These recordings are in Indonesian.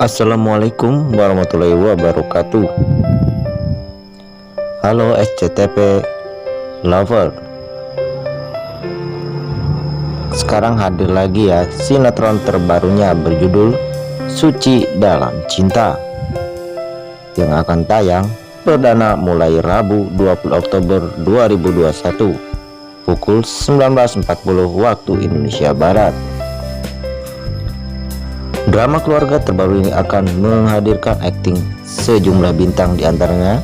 Assalamualaikum warahmatullahi wabarakatuh. Halo SCTP lover. Sekarang hadir lagi ya sinetron terbarunya berjudul Suci Dalam Cinta yang akan tayang perdana mulai Rabu 20 Oktober 2021 pukul 19.40 waktu Indonesia Barat. Drama keluarga terbaru ini akan menghadirkan akting sejumlah bintang, diantaranya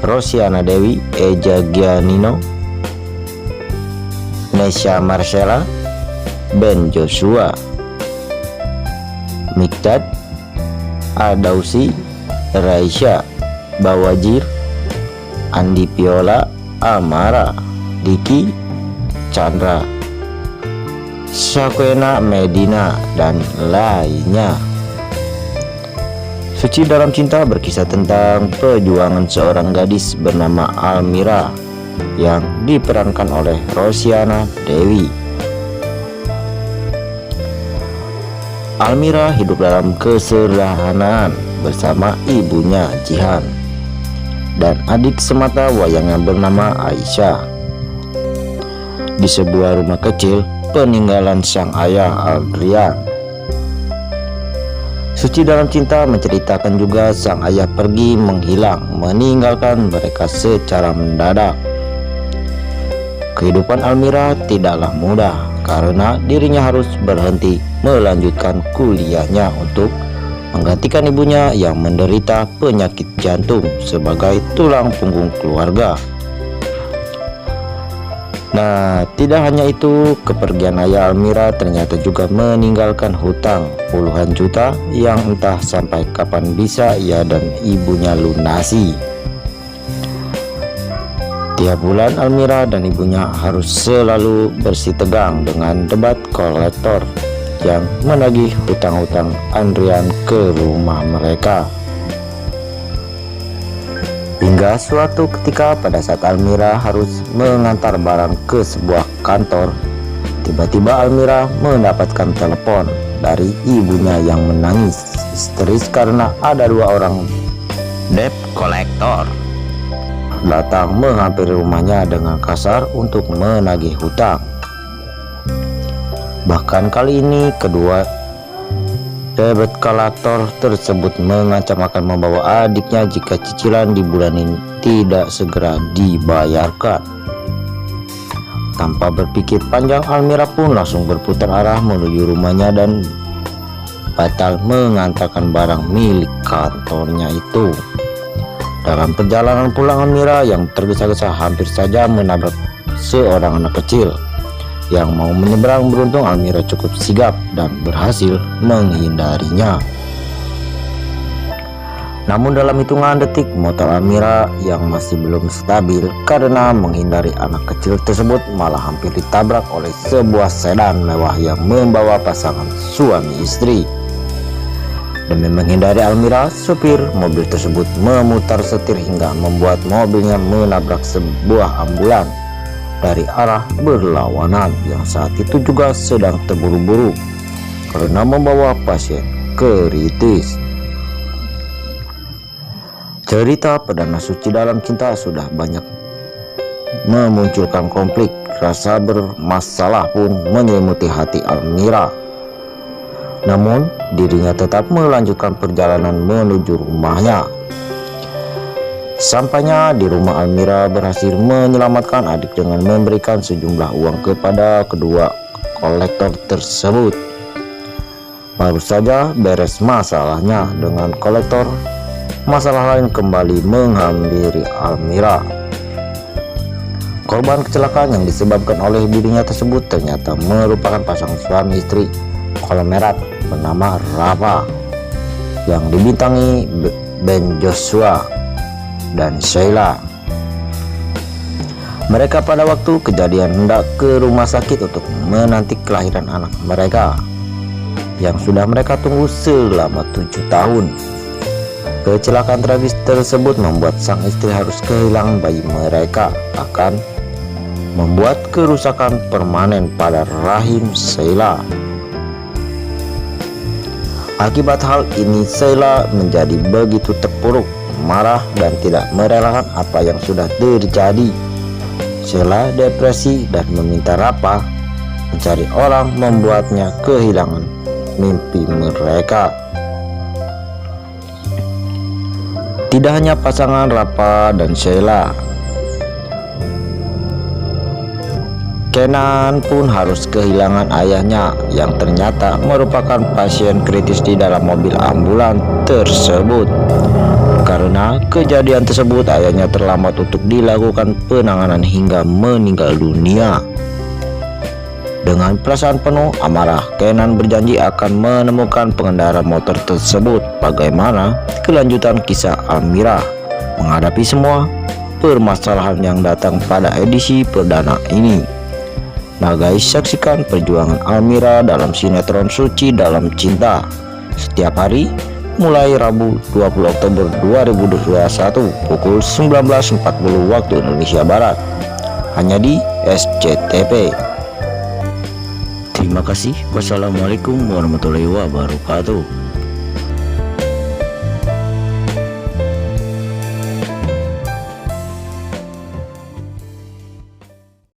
Rosiana Dewi, Eza Gianino, Nesha Marcella, Ben Joshua, Mikdad, Adausi, Raisya, Bawajir, Andi Piola, Amara, Diki, Chandra, Syakwena Medina, dan lainnya. Suci Dalam Cinta berkisah tentang perjuangan seorang gadis bernama Almira yang diperankan oleh Rosiana Dewi. Almira hidup dalam kesederhanaan bersama ibunya Jihan dan adik semata wayangnya bernama Aisyah di sebuah rumah kecil peninggalan sang ayah Adrian. Suci Dalam Cinta menceritakan juga sang ayah pergi menghilang, meninggalkan mereka secara mendadak. Kehidupan Almira tidaklah mudah karena dirinya harus berhenti melanjutkan kuliahnya untuk menggantikan ibunya yang menderita penyakit jantung sebagai tulang punggung keluarga. Nah, tidak hanya itu, kepergian ayah Almira ternyata juga meninggalkan hutang puluhan juta yang entah sampai kapan bisa ia dan ibunya lunasi. Tiap bulan Almira dan ibunya harus selalu bersitegang dengan debat kolektor yang menagih hutang-hutang Adrian ke rumah mereka. Hingga suatu ketika pada saat Almira harus mengantar barang ke sebuah kantor, tiba-tiba Almira mendapatkan telepon dari ibunya yang menangis histeris karena ada dua orang debt collector datang menghampiri rumahnya dengan kasar untuk menagih hutang. Bahkan kali ini kedua debt collector tersebut mengancam akan membawa adiknya jika cicilan di bulan ini tidak segera dibayarkan. Tanpa berpikir panjang, Almira pun langsung berputar arah menuju rumahnya dan batal mengantarkan barang milik kantornya itu. Dalam perjalanan pulang, Almira yang tergesa-gesa hampir saja menabrak seorang anak kecil yang mau menyeberang. Beruntung Almira cukup sigap dan berhasil menghindarinya. Namun dalam hitungan detik motor Almira yang masih belum stabil karena menghindari anak kecil tersebut malah hampir ditabrak oleh sebuah sedan mewah yang membawa pasangan suami istri. Demi menghindari Almira, supir mobil tersebut memutar setir hingga membuat mobilnya menabrak sebuah ambulan dari arah berlawanan yang saat itu juga sedang terburu-buru karena membawa pasien kritis. Cerita perdana Suci Dalam Cinta sudah banyak memunculkan konflik, rasa bermasalah pun menyelimuti hati Almira. Namun dirinya tetap melanjutkan perjalanan menuju rumahnya. Sampainya di rumah, Almira berhasil menyelamatkan adik dengan memberikan sejumlah uang kepada kedua kolektor tersebut. Baru saja beres masalahnya dengan kolektor, masalah lain kembali menghampiri Almira. Korban kecelakaan yang disebabkan oleh dirinya tersebut ternyata merupakan pasangan suami istri konglomerat bernama Rafa yang dibintangi Ben Joshua dan Sheila. Mereka pada waktu kejadian hendak ke rumah sakit untuk menanti kelahiran anak mereka yang sudah mereka tunggu selama 7 tahun. Kecelakaan tragis tersebut membuat sang istri harus kehilangan bayi mereka, akan membuat kerusakan permanen pada rahim Sheila. Akibat hal ini Sheila menjadi begitu terpuruk, marah dan tidak merelakan apa yang sudah terjadi. Sheila depresi dan meminta Rapa mencari orang membuatnya kehilangan mimpi mereka. Tidak hanya pasangan Rapa dan Sheila, Kenan pun harus kehilangan ayahnya yang ternyata merupakan pasien kritis di dalam mobil ambulan tersebut. Karena kejadian tersebut, ayahnya terlambat untuk dilakukan penanganan hingga meninggal dunia. Dengan perasaan penuh amarah, Kenan berjanji akan menemukan pengendara motor tersebut. Bagaimana kelanjutan kisah Almira menghadapi semua permasalahan yang datang pada edisi perdana ini? Nah guys, saksikan perjuangan Almira dalam sinetron Suci Dalam Cinta setiap hari mulai Rabu 20 Oktober 2021 pukul 19.40 waktu Indonesia Barat, hanya di SCTV. Terima kasih. Wassalamualaikum warahmatullahi wabarakatuh.